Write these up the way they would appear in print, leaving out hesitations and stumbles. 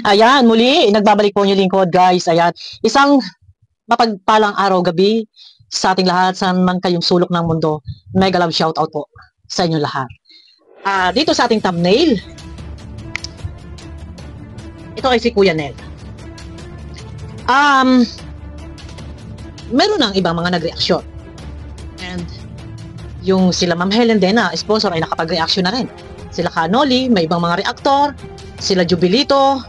Ayan, muli, nagbabalik po yung lingkod, guys. Ayan, isang mapagpalang araw gabi sa ating lahat, saan man kayong sulok ng mundo. Mega love shoutout po sa inyo lahat. Dito sa ating thumbnail, ito ay si Kuya Nel. Meron ng ibang mga nag-reaksyon. And yung sila Ma'am Helen din na sponsor ay nakapag-reaction na rin. Sila Kanoli, may ibang mga reaktor, sila Jubilito,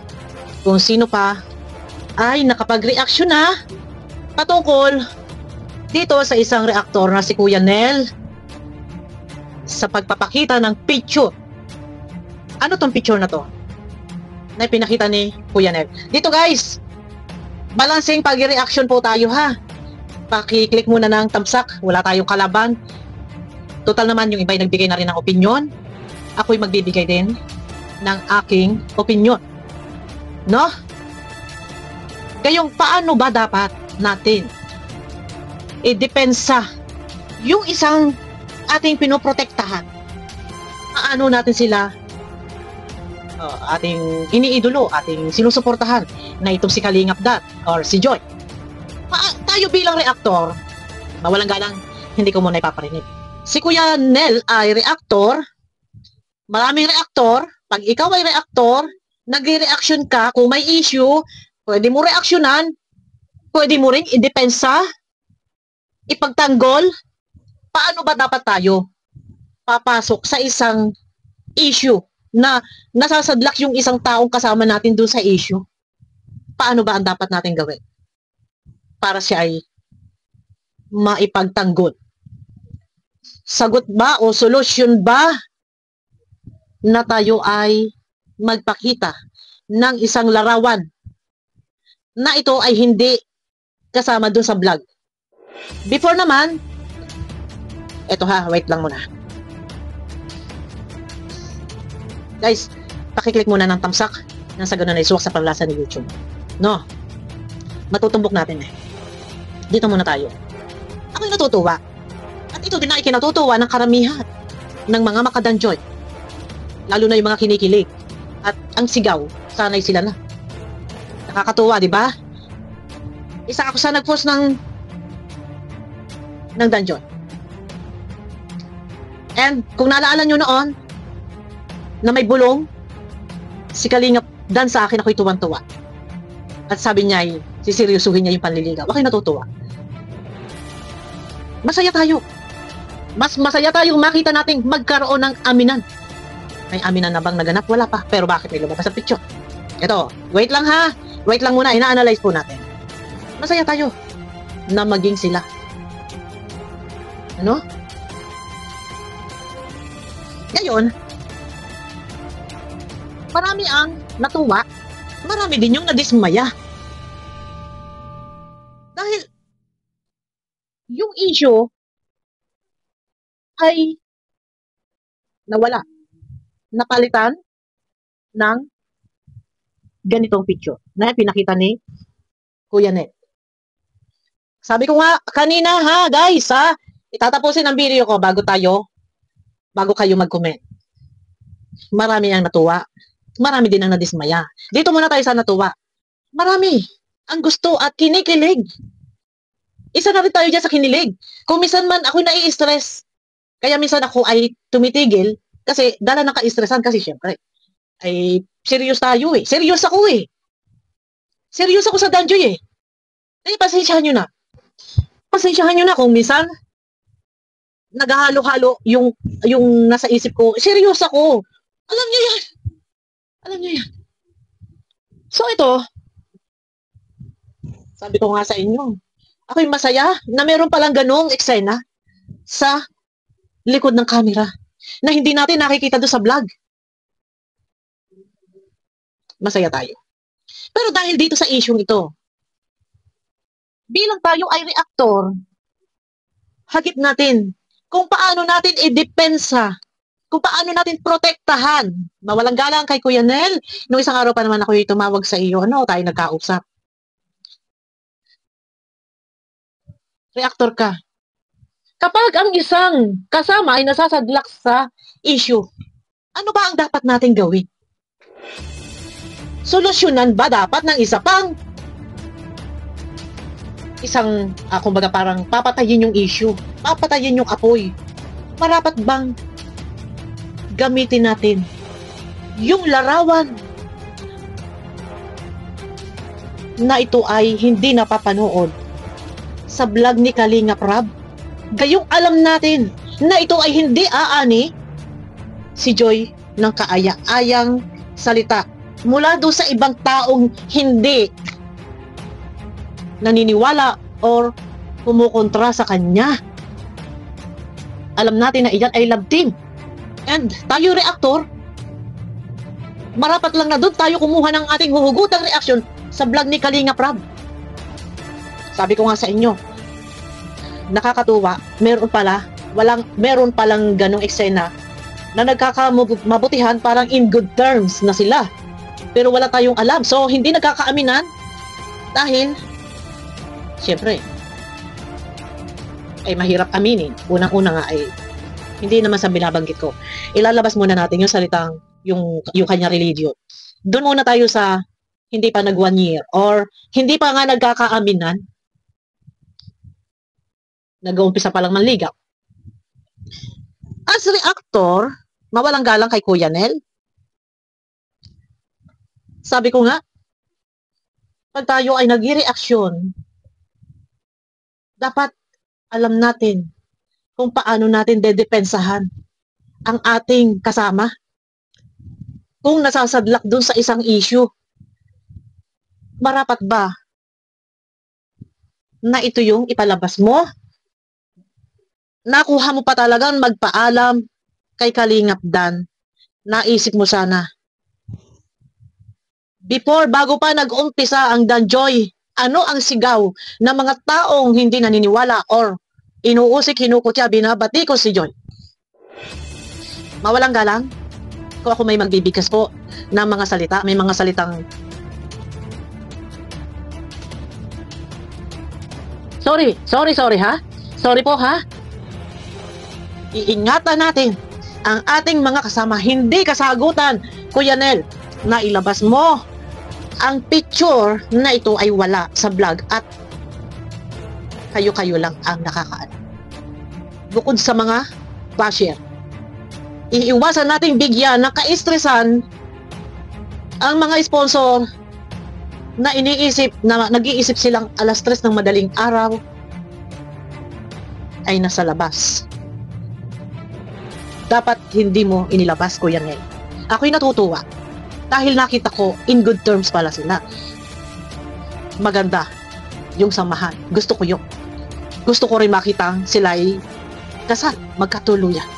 kung sino pa ay nakapag-reaction na patungkol dito sa isang reaktor na si Kuya Nel sa pagpapakita ng picture. Ano tong picture na to na pinakita ni Kuya Nel? Dito guys, balancing pag-reaction po tayo ha. Paki-click muna ng thumbs-up, wala tayong kalaban. Total naman yung iba ay nagbigay na rin ng opinion. Ako'y magbibigay din ng aking opinion. No? Kayong paano ba dapat natin i-depensa yung isang ating pinoprotektahan? Paano natin sila ating iniidolo, ating sinusuportahan na itong si Kalingap Dat or si Joy? Tayo bilang reaktor, mawalang galang, hindi ko muna ipaparinig. Si Kuya Nel ay reaktor, maraming reaktor. Pag ikaw ay reaktor, nagre-reaction ka, kung may issue, pwede mo reaksyonan, pwede mo ring idepensa, ipagtanggol. Paano ba dapat tayo papasok sa isang issue na nasasadlak yung isang taong kasama natin doon sa issue? Paano ba ang dapat natin gawin para siya ay maipagtanggol? Sagot ba o solusyon ba na tayo ay magpakita ng isang larawan na ito ay hindi kasama dun sa vlog? Before naman, eto ha, wait lang muna. Guys, pakiclick muna ng thumbs up nang sa ganun ay suwak sa panlasa ni YouTube. No? Matutumbok natin eh. Dito muna tayo. Ako'y natutuwa. At ito din ay kinatutuwa ng karamihan ng mga makadanjoy. Lalo na yung mga kinikilig. At ang sigaw, sanay sila na. Nakakatuwa, di ba? Isa ako sa nag-post ng dungeon. And kung naalala nyo noon, na may bulong, si Kalingap Dan sa akin, ako'y tuwang-tuwa. At sabi niya, siseryosuhin niya yung panliligaw. Ako'y natutuwa. Masaya tayo. Mas masaya tayong makita nating magkaroon ng aminan. May aminan na bang naganap? Wala pa. Pero bakit may lumabas sa picture? Ito, wait lang ha. Wait lang muna, ina-analyze po natin. Masaya tayo na maging sila. Ano? Ngayon, marami ang natuwa, marami din yung nadismaya. Dahil yung issue ay nawala. Napalitan ng ganitong picture na pinakita ni Kuya Nel. Sabi ko nga kanina ha, guys ha, itatapusin ang video ko bago kayo mag-comment. Marami ang natuwa, marami din ang nadismaya. Dito muna tayo sa natuwa. Marami ang gusto at kinikilig. Isa na rin tayo dyan sa kinilig. Kung minsan man ako nai-stress, kaya minsan ako ay tumitigil, kasi dala ng ka-stressan kasi syempre, ay serious tayo eh. Serious ako eh. Serious ako sa danjoy eh. Ay, pasensyahan nyo na. Pasensyahan nyo na kung minsan, naghahalo-halo yung nasa isip ko. Serious ako. Alam nyo yan. Alam nyo yan. So ito, sabi ko nga sa inyo, ako'y masaya na meron palang ganong eksena sa likod ng camera na hindi natin nakikita doon sa vlog. Masaya tayo. Pero dahil dito sa issue ito, bilang tayo ay reaktor, hagip natin kung paano natin i-depensa, kung paano natin protektahan. Mawalang galang kay Kuya Nel. Noong isang araw pa naman ako tumawag sa iyo, tayo nagkausap. Reaktor ka. Kapag ang isang kasama ay nasasadlak sa issue, Ano ba ang dapat nating gawin? Solusyonan ba dapat ng kumbaga parang papatayin yung issue, papatayin yung apoy? Marapat bang gamitin natin yung larawan na ito ay hindi napapanood sa vlog ni Kalingap Rab? Gayong alam natin na ito ay hindi aani si Joy ng kaaya-ayang salita mula doon sa ibang taong hindi naniniwala or kumukontra sa kanya. Alam natin na iyan ay love team. And tayo reactor, marapat lang na doon tayo kumuha ng ating huhugutang reaction sa vlog ni Kalingap Rab. Sabi ko nga sa inyo, nakakatuwa, meron palang ganong eksena na nagkakamabutihan, parang in good terms na sila. Pero wala tayong alam. So, hindi nagkakaaminan dahil, syempre, ay mahirap aminin. Unang-una nga ay, hindi naman sa binabanggit ko. Ilalabas muna natin yung salitang, yung kanya religion. Doon muna tayo sa, hindi pa nag 1 year, or hindi pa nga nagkakaaminan, nag-uumpisa pa lang manligaw. As reactor, mawalang galang kay Kuya Nel. Sabi ko nga, pag tayo ay nag-reaction, dapat alam natin kung paano natin dedepensahan ang ating kasama. Kung nasasadlak dun sa isang issue, marapat ba na ito yung ipalabas mo? Nakuha mo pa talagang magpaalam kay Kalingap Dan. Naisip mo sana, bago pa nag-umpisa ang Danjoy, ano ang sigaw ng mga taong hindi naniniwala or inuusik, hinukutya, binabati ko si Joy? Mawalang galang, kung ako may magbibigkas po ng mga salita, may mga salitang sorry ha? Sorry po ha? Iingatan natin ang ating mga kasama, hindi kasagutan, Kuya Nel, na ilabas mo ang picture na ito ay wala sa vlog at kayo-kayo lang ang nakakaalam. Bukod sa mga basher, iiwasan nating bigyan ng kaistresan ang mga sponsor na nag-iisip silang alas 3 ng madaling araw ay nasa labas. Dapat hindi mo inilabas, Kuya Nel. Ako'y natutuwa dahil nakita ko in good terms pala sila. Maganda yung samahan. Gusto ko yun. Gusto ko rin makita sila ay kasal, magkatuluyan.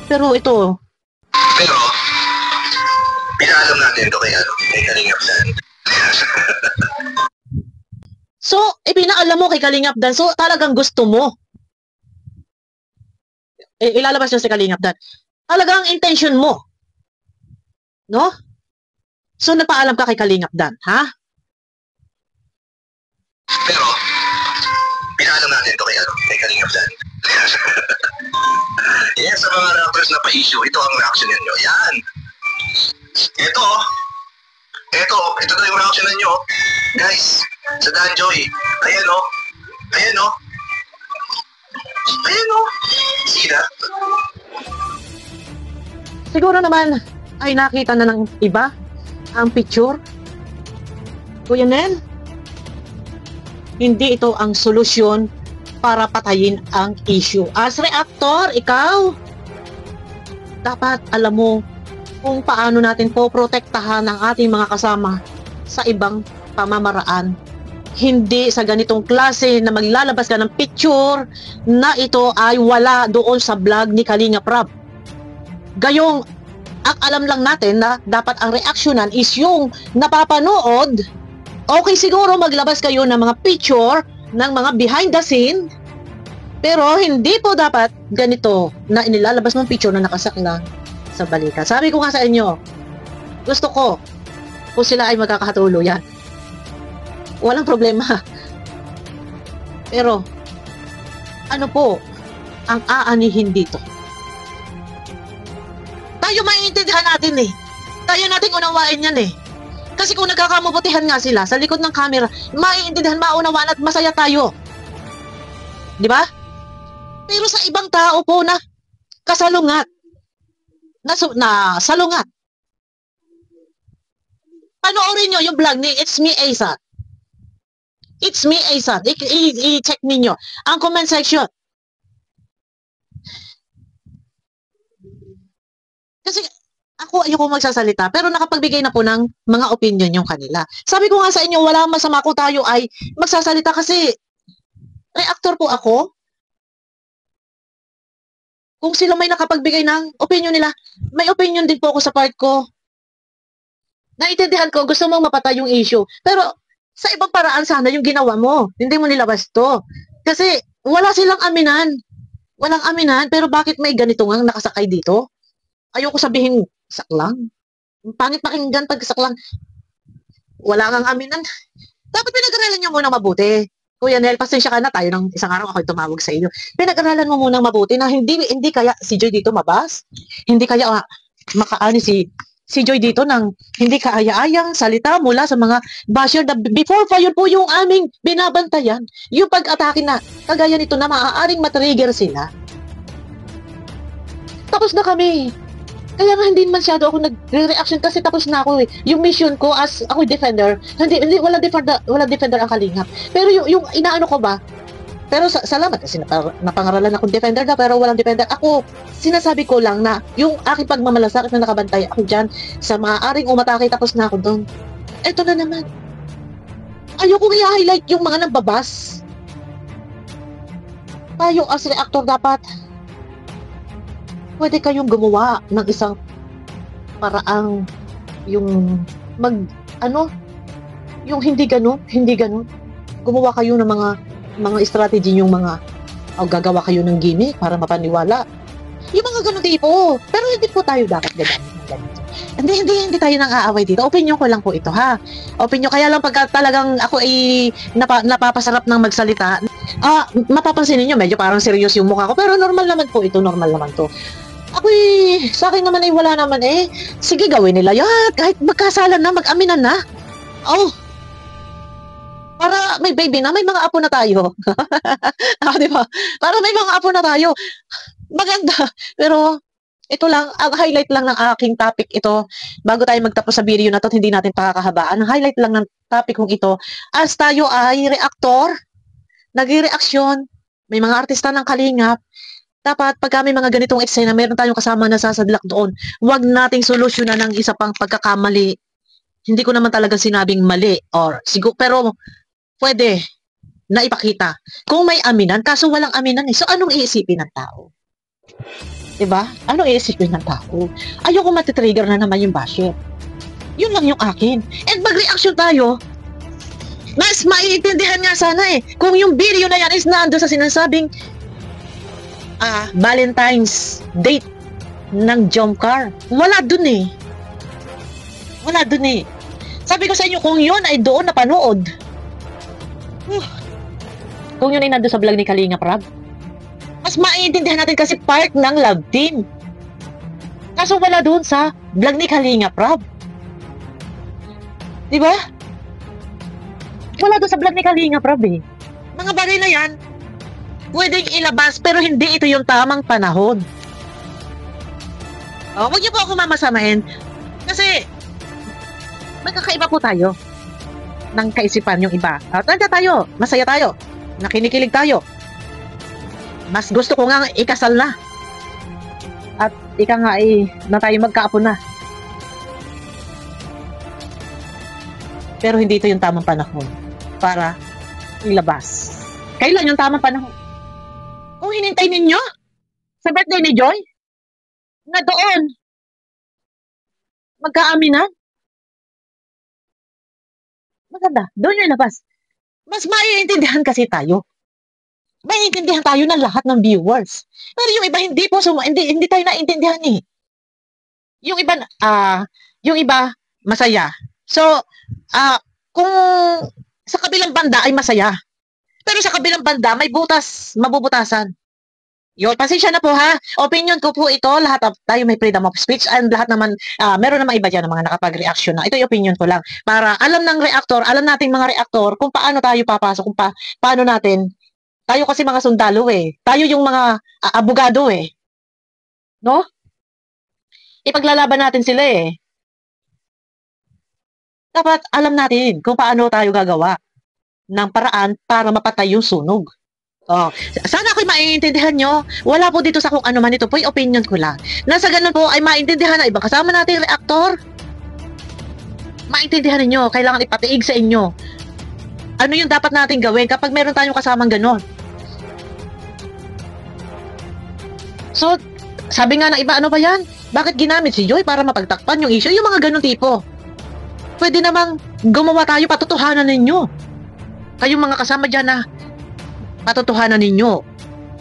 Pero pinaalam natin ito kay Kalingap Dan. So, ipinaalam mo kay Kalingap Dan. So, talagang gusto mo. Ilalabas niya si Kalingap Dan. Talagang intention mo. No? So, nagpaalam ka kay Kalingap Dan, ha? Pero, pinaalam natin ito kay Kalingap Dan. Yan, sa mga rappers na pa-issue, ito ang reaction ninyo. Yan. Ito na yung reaction ninyo. Guys, sa Danjoy. Ayan o. See that? Siguro naman ay nakita na ng iba ang picture. Kuya Nel, hindi ito ang solusyon para patayin ang issue. As reactor, ikaw, dapat alam mo kung paano natin poprotektahan ang ating mga kasama sa ibang pamamaraan. Hindi sa ganitong klase na maglalabas ka ng picture na ito ay wala doon sa vlog ni Kalingap Rab. Gayong, ang alam lang natin na dapat ang reaksyonan is yung napapanood. Okay, siguro maglabas kayo ng mga picture ng mga behind the scene, pero hindi po dapat ganito na inilalabas ng picture na nakasaklang sa balikat. Sabi ko nga sa inyo, gusto ko kung sila ay magkakatuluyan, walang problema. Pero ano po, ang aanihin dito. Tayo maiintindihan natin eh. Tayo nating unawain yan eh. Kasi kung nagkakamabutihan nga sila sa likod ng camera, maiintindihan, maunawaan at masaya tayo. Di ba? Pero sa ibang tao po na kasalungat, na salungat. Panoorin nyo yung vlog ni It's Me ASAP. It's Me ASAP. I-check ninyo ang comment section. Kasi ako ayoko magsasalita pero nakapagbigay na po ng mga opinion yung kanila. Sabi ko nga sa inyo, wala masama ko tayo ay magsasalita kasi reactor po ako. Kung sila may nakapagbigay ng opinion nila, may opinion din po ako sa part ko. Naintindihan ko, gusto mong mapatay yung issue. Pero sa ibang paraan sana yung ginawa mo. Hindi mo nilabas to. Kasi wala silang aminan. Walang aminan, pero bakit may ganito nga nakasakay dito? Ayoko sabihin saklang. Pangit pakinggan pag saklang. Wala kang aminan. Dapat pinag-aralan nyo muna mabuti. Kuya Nel, pasensya ka na, tayo ng isang araw ako tumawag sa inyo. Pinag-aralan mo munang mabuti na hindi kaya si Joy dito mabas. Hindi kaya makaani si Joy dito ng hindi kaaya-ayang salita mula sa mga basher na before pa yun po yung aming binabantayan. Yung pag-atake na kagaya nito na maaaring matrigger sila. Tapos na kami. Kaya nga hindi masyado ako nagre-reaction kasi tapos na ako eh. Yung mission ko as ako defender, hindi wala defender ang Kalingap. Pero yung inaano ko ba? Pero salamat kasi napangaralan akong defender na pero walang defender. Ako, sinasabi ko lang na yung aking pagmamalasakit na nakabantay ako dyan sa maaaring umatake tapos na ako doon. Eto na naman. Ayokong i-highlight yung mga nambabas. Tayo as reactor dapat pwede kayong gumawa ng isang paraang yung yung hindi ganun. Gumawa kayo ng mga strategy yung gagawa kayo ng gimmick para mapaniwala. Yung mga ganun tipo. Pero hindi po tayo dapat gagamit ng ganito. Hindi tayo nang aaway dito. Opinion ko lang po ito ha. Opinion, kaya lang pagka talagang ako ay napapasarap ng magsalita, mapapansin niyo medyo parang serious yung mukha ko. Pero normal naman po ito, normal naman to. Ako'y, sa akin naman ay wala naman eh. Sige, gawin nila yan. Kahit magkasalan na, mag-aminan na. Oh. Para may baby na, may mga apo na tayo. Diba? Para may mga apo na tayo. Maganda. Pero, ito lang, ang highlight lang ng aking topic ito. Bago tayo magtapos sa video na to, hindi natin pakakahabaan. Ang highlight lang ng topic kong ito, as tayo ay reactor, nag-reaction, may mga artista ng Kalingap, dapat pag may mga ganitong eksena, meron tayong kasama na sasadlak doon. Huwag nating solusyonan ng isa pang pagkakamali. Hindi ko naman talaga sinabing mali or siguro, pero pwede na ipakita. Kung may aminan, kaso walang aminan eh. So anong iisipin ng tao? Diba? Anong iisipin ng tao? Ayoko matitrigger na naman yung basher. Yun lang yung akin. And mag-reaction tayo, mas maiintindihan nga sana eh. Kung yung video na yan is nando sa sinasabing Valentine's date ng Jomcar. Wala dun eh. Wala dun eh. Sabi ko sa inyo, kung yun ay doon napanood, kung yun ay nandun sa vlog ni Kalingap Rab, mas maiintindihan natin kasi part ng love team. Kaso wala doon sa vlog ni Kalingap Rab. Diba? Wala doon sa vlog ni Kalingap Rab eh. Mga bagay na yan, pwedeng ilabas pero hindi ito yung tamang panahon. Huwag niyo po ako mamasamahin kasi magkakaiba po tayo ng kaisipan yung iba. Tanda tayo, masaya tayo, nakinikilig tayo. Mas gusto ko nga ikasal na at ika nga na tayo magkaapo na. Pero hindi ito yung tamang panahon para ilabas. Kailan yung tamang panahon? Kung hinintay ninyo sa birthday ni Joy, na doon magkaaminan, maganda, doon yung labas. Mas maiintindihan kasi tayo. Maiintindihan tayo ng lahat ng viewers. Pero yung iba hindi po, hindi tayo naintindihan eh. Yung iba masaya. So, kung sa kabilang banda ay masaya. Pero sa kabilang banda, may mabubutasan. Yun, pasensya na po ha. Opinion ko po ito, lahat tayo may freedom of speech and lahat naman, meron naman iba dyan ng mga nakapag-reaction na. Ito yung opinion ko lang. Para alam ng reactor, alam nating mga reactor kung paano tayo papasok, kung paano natin. Tayo kasi mga sundalo eh. Tayo yung mga abogado eh. No? Ipaglalaban natin sila eh. Dapat alam natin kung paano tayo gagawa ng paraan para mapatay yung sunog. Oh, sana ako'y maiintindihan nyo. Wala po dito sa kung ano man, ito po yung opinion ko lang. Nasa ganun po ay maintindihan na ibang kasama natin yung reactor. Maintindihan ninyo, kailangan ipatiig sa inyo. Ano yung dapat natin gawin kapag meron tayong kasamang ganon? So, sabi nga ng iba, ano ba yan? Bakit ginamit si Joy para mapagtakpan yung issue? Yung mga ganon tipo. Pwede namang gumawa tayo, patotohanan ninyo. Kayong mga kasama dyan na patotohanan ninyo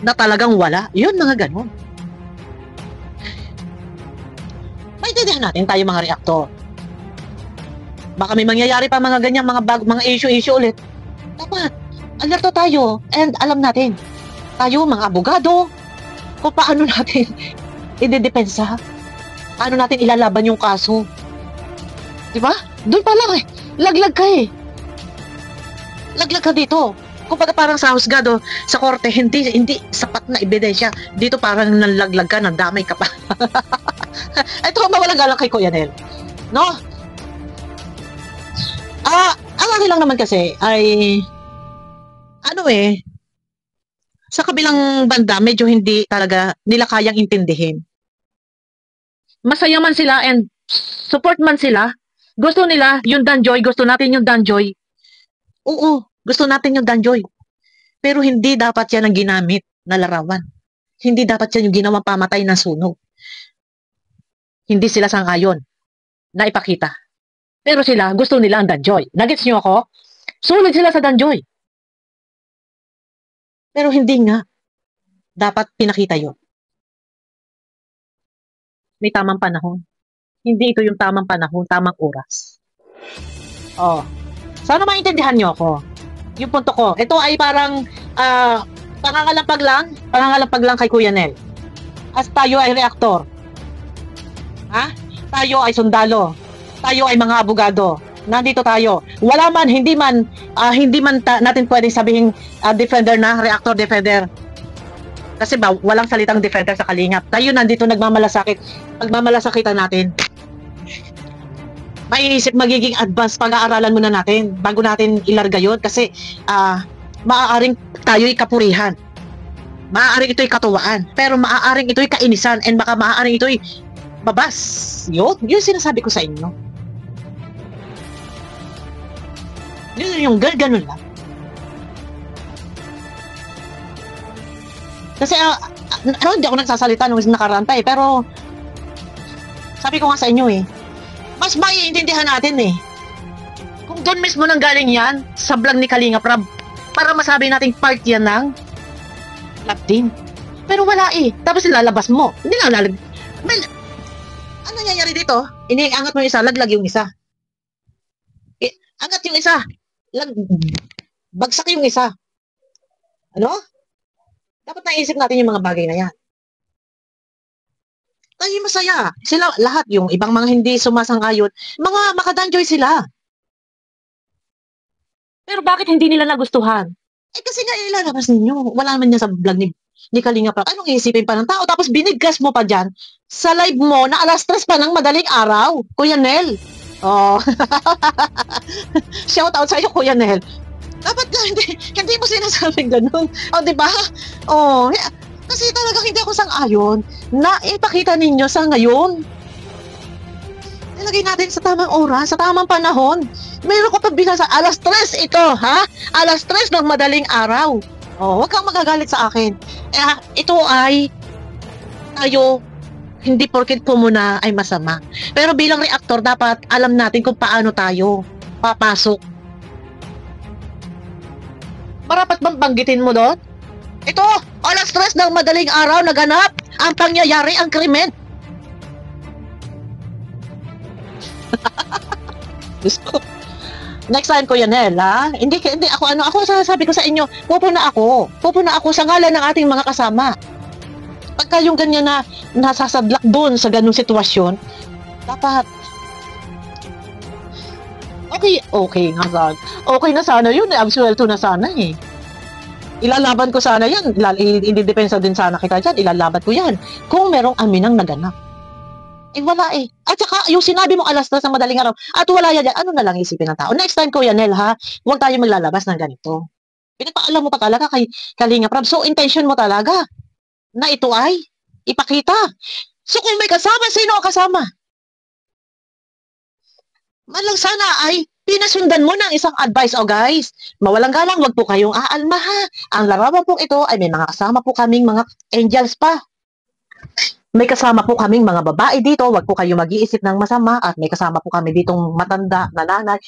na talagang wala. Yun, mga ganon. Maintindihan natin tayo mga reaktor. Baka may mangyayari pa mga ganyan, mga issue ulit. Dapat, alerto tayo and alam natin. Tayo, mga abogado, kung paano natin idedepensa. Paano natin ilalaban yung kaso. Diba? Doon pa lang eh. Laglag ka eh. Laglag ka dito. Kumbaga parang sa husgado, sa korte, hindi sapat na ebidensya. Dito parang nalaglag ka, nandamay ka pa. Ito, mawalang galang kay Kuya Nel. No? Ang akin lang naman kasi ay, sa kabilang banda, medyo hindi talaga nila kayang intindihin. Masaya man sila and support man sila. Gusto nila yung Danjoy, gusto natin yung Danjoy. Oo. Gusto natin yung Danjoy. Pero hindi dapat yan ang ginamit na larawan. Hindi dapat yan yung ginawang pamatay ng sunog. Hindi sila sang-ayon na ipakita. Pero sila, gusto nila ang Danjoy. Nagets nyo ako? Sulit sila sa Danjoy. Pero hindi nga. Dapat pinakita yun. May tamang panahon. Hindi ito yung tamang panahon, tamang oras. Oh. Sana maintindihan nyo ako. Yung punto ko. Ito ay parang pangangalampag lang kay Kuya Nel. As tayo ay reaktor. Ha? Tayo ay sundalo. Tayo ay mga abogado. Nandito tayo. Wala man, hindi man natin pwedeng sabihin defender na, reactor defender. Kasi ba, walang salitang defender sa Kalingap. Tayo nandito nagmamalasakit. Pagmamalasakitan natin. Maiisip magiging advanced pag-aaralan muna natin bago natin ilarga yun kasi maaaring tayo'y kapurihan. Maaaring ito'y katuwaan. Pero maaaring ito'y kainisan and baka maaaring ito'y babas. Yun sinasabi ko sa inyo. Yun yung ganun lang. Kasi hindi ako nagsasalita nung nakarantay pero sabi ko nga sa inyo mas maiintindihan natin kung doon mismo nang galing yan sa vlog ni Kalinga Prab para masabi nating part yan ng love team. Pero wala tapos ilalabas mo. Hindi na lalag. Ano nangyayari dito? Iniangat mo yung isa, laglag yung isa. Angat yung isa. Bagsak yung isa. Ano? Dapat naisip natin yung mga bagay na yan. Tayo masaya. Sila lahat, yung ibang mga hindi sumasang-ayon, mga makadanjoy sila. Pero bakit hindi nila nagustuhan? Kasi nga ilalabas ninyo. Wala naman niya sa vlog ni Kalinga Prab. Anong isipin pa ng tao? Tapos binigkas mo pa dyan sa live mo na alas 3 pa ng madaling araw. Kuya Nel. Oh. Shout out sa'yo, Kuya Nel. Dapat nga, hindi mo sinasabing ganun. O, diba? Oh, kasi talagang hindi ako sang-ayon na ipakita ninyo sa ngayon. Ilagay natin sa tamang oras, sa tamang panahon. Mayroon ko pa binasa, alas 3 ito, ha? Alas 3 ng madaling araw. Oh, huwag kang magagalit sa akin. Ito ay tayo, hindi porket pumuna ay masama. Pero bilang reaktor, dapat alam natin kung paano tayo papasok. Marapat bang banggitin mo doon? Ito, alas 3 ng madaling araw naganap ang pangyayari, ang krimen. Next time ko yan, ha? Hindi ako sasabi ko sa inyo, pupo na ako sa ngalan ng ating mga kasama. Pagka yung ganyan na nasasadlak doon sa ganung sitwasyon, dapat okay nga sana. Okay na sana yun, absuelto na sana eh. Ilalaban ko sana yan, indidepensa din sana kita dyan, ilalaban ko yan. Kung merong aminang naganap. Eh wala eh. At saka yung sinabi mo alas na sa madaling araw, at wala yan, ano na lang isipin ng tao. Next time Kuya Nel ha, huwag tayo maglalabas ng ganito. Pinagpaalam mo pa talaga kay Kalinga Prab. So intention mo talaga na ito ay ipakita. So kung may kasama, sino ang kasama? Malang sana ay pinasundan mo ng isang advice. O guys, mawalang galang, wag po kayong aalma ha. Ang larawan po ito ay may mga kasama po kaming mga angels pa. May kasama po kaming mga babae dito, wag po kayong mag-iisip ng masama, at may kasama po kami ditong matanda na nanay.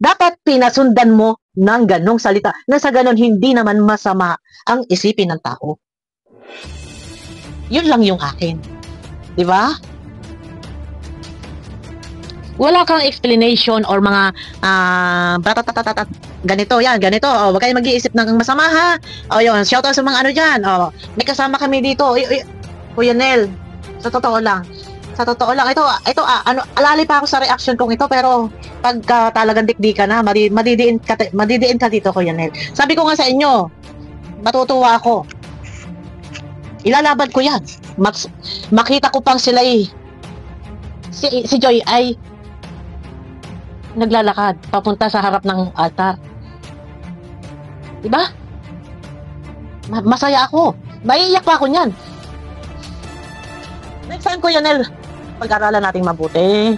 Dapat pinasundan mo ng ganong salita na sa ganon hindi naman masama ang isipin ng tao. Yun lang yung akin. Di ba? Wala kang explanation or mga ganito, yan, ganito. O, wag kayong mag-iisip ng masama ha. O yun, shout out sa mga ano dyan. O, may kasama kami dito. Kuya Nel, sa totoo lang, ito, alali pa ako sa reaction kong ito, pero pagka talagang dikdi ka na, madidiin ka dito, Kuya Nel. Sabi ko nga sa inyo, matutuwa ako. Ilalaban ko yan. Makita ko pang sila si Joy ay naglalakad papunta sa harap ng altar. Diba? Masaya ako. Maiiyak pa ako niyan. Next time, Kuya Nel, pag-aralan nating mabuti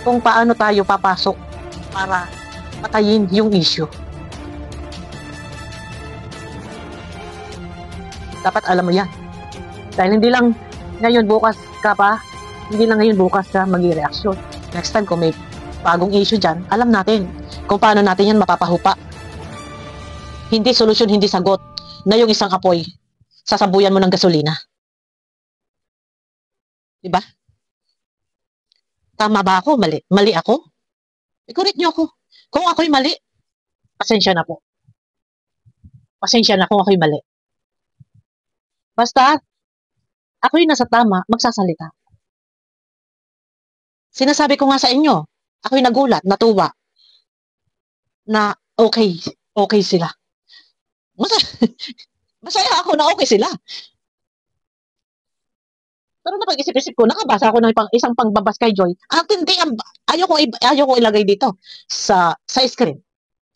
kung paano tayo papasok para patayin yung issue. Dapat alam mo yan. Dahil hindi lang ngayon bukas ka mag-i-reaction. Next time, kung may bagong issue dyan, alam natin kung paano natin yan mapapahupa. Hindi solusyon, hindi sagot na yung isang apoy, sasabuyan mo ng gasolina. Diba? Tama ba ako? Mali? Mali ako? I-correct nyo ako. Kung ako'y mali, pasensya na po. Pasensya na kung ako'y mali. Basta, ako'y nasa tama, magsasalita. Sinasabi ko nga sa inyo, ako'y nagulat, natuwa, na okay sila. Masaya ako na okay sila. Pero napag-isip-isip ko, nakabasa ako ng isang pangbabas kay Joy. Hindi, ayaw ko ilagay dito sa screen.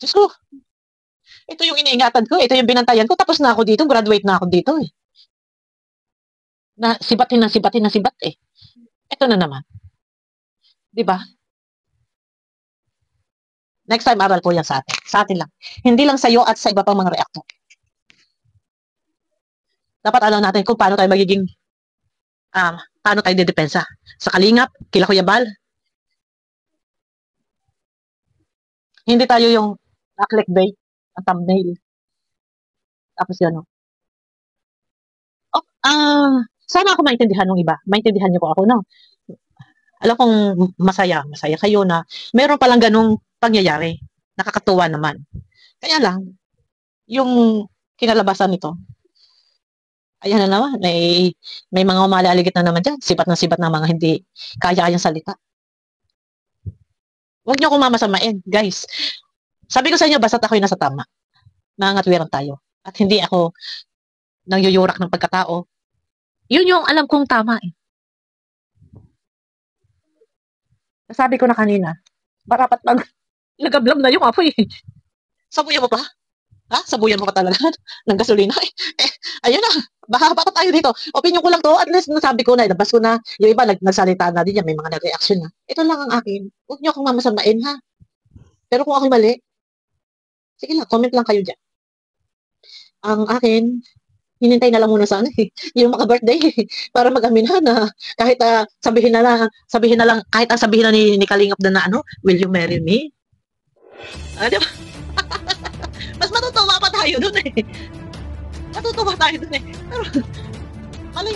Diyos ko, ito yung iniingatan ko, ito yung binantayan ko, tapos na ako dito, graduate na ako dito eh. Na sibatin eh. Ito na naman. Diba? Next time, aral ko yan sa atin. Sa atin lang. Hindi lang sa'yo at sa iba pang mga reactor. Dapat alam natin kung paano tayo magiging paano tayo dedepensa. Sa Kalingap, kila Kuya Bal. Hindi tayo yung clickbait, ang thumbnail. Tapos yan, no? Sana ako maintindihan ng iba. Maintindihan niyo ko ako, no? Alam kong masaya kayo na meron palang ganung pangyayari. Nakakatuwa naman. Kaya lang, yung kinalabasan nito, ayan na naman, may mga umalaligit na naman dyan. Sibat na mga hindi kaya-kayang salita. Huwag niyo akong mamasamain, guys. Sabi ko sa inyo, basta't ako'y nasa tama. Nangangatwiran tayo. At hindi ako nangyuyurak ng pagkatao. Yun yung alam kong tama eh. Sabi ko na kanina, marapat lang lagablab na yung apoy. Sabuyan mo pa? Ha? Sabuyan mo pa talaga ng gasolina? Ayun na, baka tayo dito. Opinion ko lang to, at least nasabi ko na, nabas ko na, yung iba nagsalita na din yan, may mga nag-reaction na. Ito lang ang akin. Huwag niyo akong mamasamain ha. Pero kung ako'y mali, sige lang, comment lang kayo dyan. Ang akin, hinintay na lang muna sana yung mga birthday para mag-amin na kahit sabihin na lang kahit ang sabihin na ni Kalingap na ano, will you marry me? Diba? Mas matutuwa pa tayo dun eh. Matutuwa tayo dun eh. Pero mali,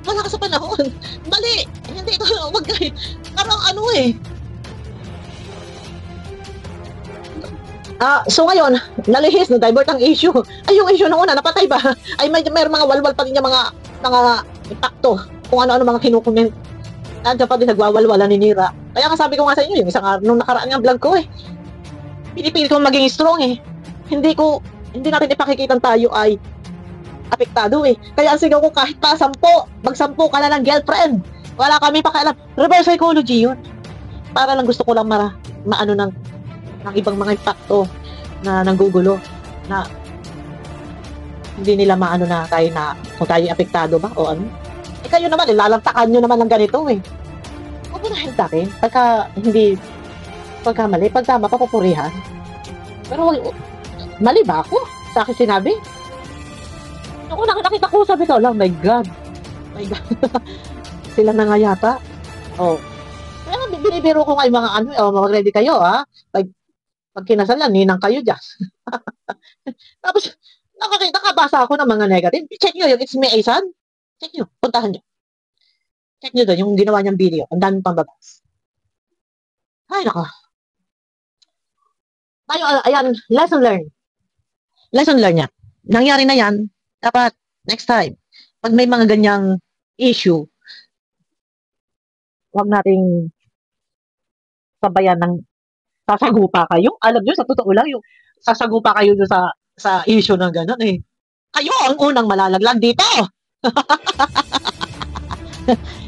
wala ka sa panahon. Mali, hindi ito, wag kayo. Parang ano eh. So ngayon, na-divert ang issue. Ay, yung issue na una, napatay ba? Ay, may mga walwal pa rin yung mga impacto, kung ano-ano mga kinukomment. Nandiyan pa din nagwawalwala ni Nira. Kaya nga sabi ko nga sa inyo, yung isang nung nakaraan ng vlog ko pinipilit ko maging strong hindi natin ipakikitang tayo ay apektado Kaya ang sigaw ko kahit pa 10, mag-10 ka na ng girlfriend. Wala kami pakialam. Reverse psychology yun. Para lang gusto ko lang maano ng ibang mga impacto na nanggugulo na hindi nila maano na tayo na kung tayo apektado ba o ano. Kayo naman, lalantakan nyo naman ng ganito Huwag mo na hintakin. Pagka mali, pag tama, papupurihan. Pero mali ba ako? Sa akin sinabi? Ako nakita ko, sabi ko, my God. Sila na nga yata. Kaya binibiro ko nga yung mga mag-ready kayo, Pag kinasalan, ninang kayo dyan. Tapos, nakabasa ako ng mga negative. Check nyo yung It's Me, Aisan. Check nyo, puntahan nyo. Check nyo doon, yung ginawa niyang video. Ang daming pambabas. Ay, nako. Tayo, ayan, lesson learned. Lesson learned niya. Nangyari na yan, dapat, next time, pag may mga ganyang issue, huwag nating sabayan ng sasagupa kayo. Alam nyo, sa totoo lang, yung sasagupa kayo sa issue ng gano'n Kayo ang unang malalaglag dito.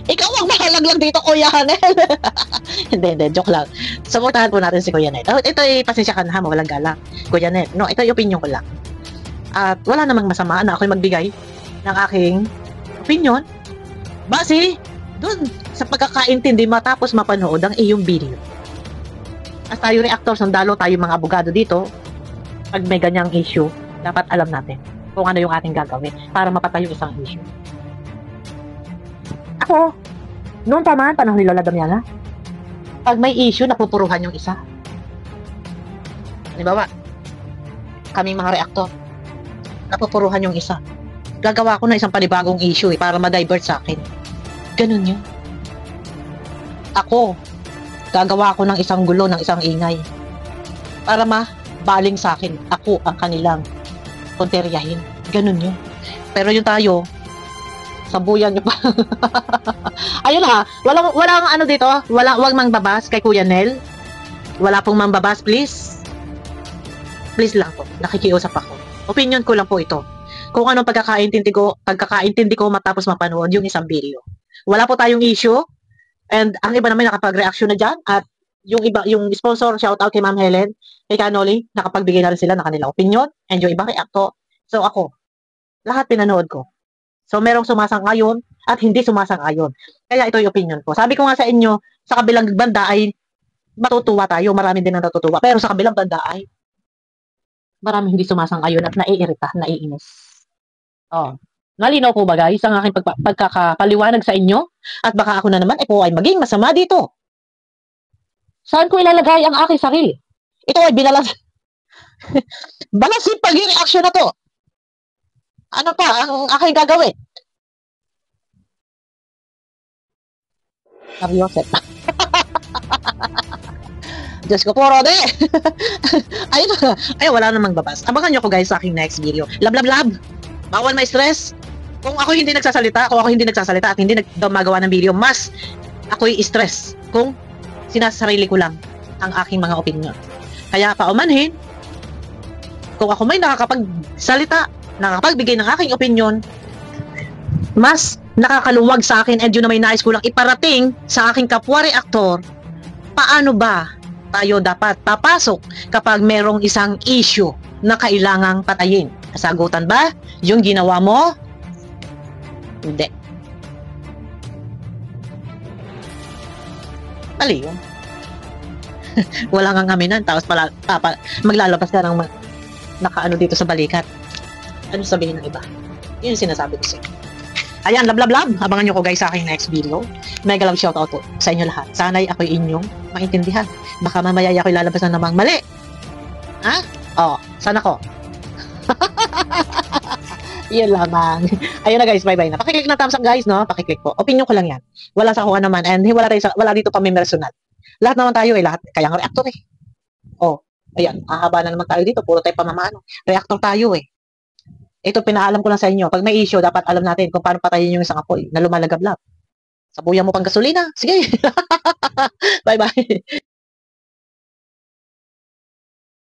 Ikaw ang malalaglag dito, Kuya Hanel. Hindi, joke lang. Suportahan po natin si Kuya Net. Ito pasensya ka na walang galang. Kuya Net, no, ito yung opinion ko lang. At wala namang masama na ako'y magbigay ng aking opinion base dun sa pagkakaintindi matapos mapanood ang iyong video. As tayo reactor, sandalo tayo mga abogado dito, pag may ganyang issue, dapat alam natin kung ano yung ating gagawin para mapatay yung isang issue. Ako, noon pa panahon ni Lola Damiana, pag may issue, napupuruhan yung isa. Halimbawa, kaming mga reactor, napupuruhan yung isa. Gagawa ko na isang panibagong issue para ma-divert sa akin. Ganun yun. Ako, gagawa ko ng isang gulo, ng isang ingay. Para mabaling sa akin. Ako ang kanilang konteryahin. Ganun yun. Pero yung tayo, sabuyan nyo pa. Ayun walang ano dito, wag mangbabas kay Kuya Nel. Wala pong mangbabas, please. Please lang po, nakikiusap ako. Opinion ko lang po ito. Kung anong pagkakaintindi ko matapos mapanood yung isang video. Wala po tayong issue, and ang iba naman nakapag-reaction na dyan, at yung sponsor, shout out kay Ma'am Helen, kay Canoli, nakapagbigay na rin sila ng kanilang opinion, and yung iba reacto. So ako, lahat pinanood ko. So merong sumasang-ayon at hindi sumasang-ayon. Kaya ito yung opinion ko. Sabi ko nga sa inyo, sa kabilang banda ay matutuwa tayo, marami din ang natutuwa. Pero sa kabilang banda ay marami hindi sumasang-ayon at naiirita, naiinis. Nalinaw po ba guys ang aking pagkakapaliwanag sa inyo? At baka ako na naman po ay maging masama dito. Saan ko ilalagay ang aking sarili? Ito ay binalas. Balasin pag-reaction na to. Ano pa ang aking gagawin? Seryoset. Diyos ko po, Rode. Ayun, wala namang babas. Abangan nyo ko guys sa aking next video. Lab. Bawal may stress. Kung ako hindi nagsasalita at hindi gumagawa ng video, mas ako'y stress kung sinasarili ko lang ang aking mga opinion. Kaya paumanhin, kung ako may nakakapagsalita, nakapagbigay ng aking opinion, mas nakakaluwag sa akin, and yun na may nais ko lang iparating sa aking kapwa reactor, paano ba tayo dapat papasok kapag merong isang issue na kailangang patayin? Kasagutan ba yung ginawa mo? Hindi. Mali yun. Wala kang aminan, tapos maglalabas ka ng nakaano dito sa balikat. Ano sabihin ng iba? Yun yung sinasabi ko sa'yo. Ayan, lab. Abangan nyo ko guys sa aking next video. Mega love shoutout po sa inyo lahat. Sana'y ako'y inyong maintindihan. Baka mamaya ako'y lalabas na namang mali. Ha? Sana ko. Yun lamang. Ayun na guys, bye-bye na. Pakiclick na thumbs up guys, no? Pakiclick po. Opinion ko lang yan. Wala sa kung ano man, and wala dito pa may personal. Lahat naman tayo lahat. Kaya ang reactor ayan, hahaba na naman tayo dito. Puro tayo pamamano. Reactor tayo Ito, pinaalam ko lang sa inyo. Pag may issue, dapat alam natin kung paano patayin yung isang apoy na lumalagablab. Sabuyan mo pang gasolina. Sige. Bye-bye.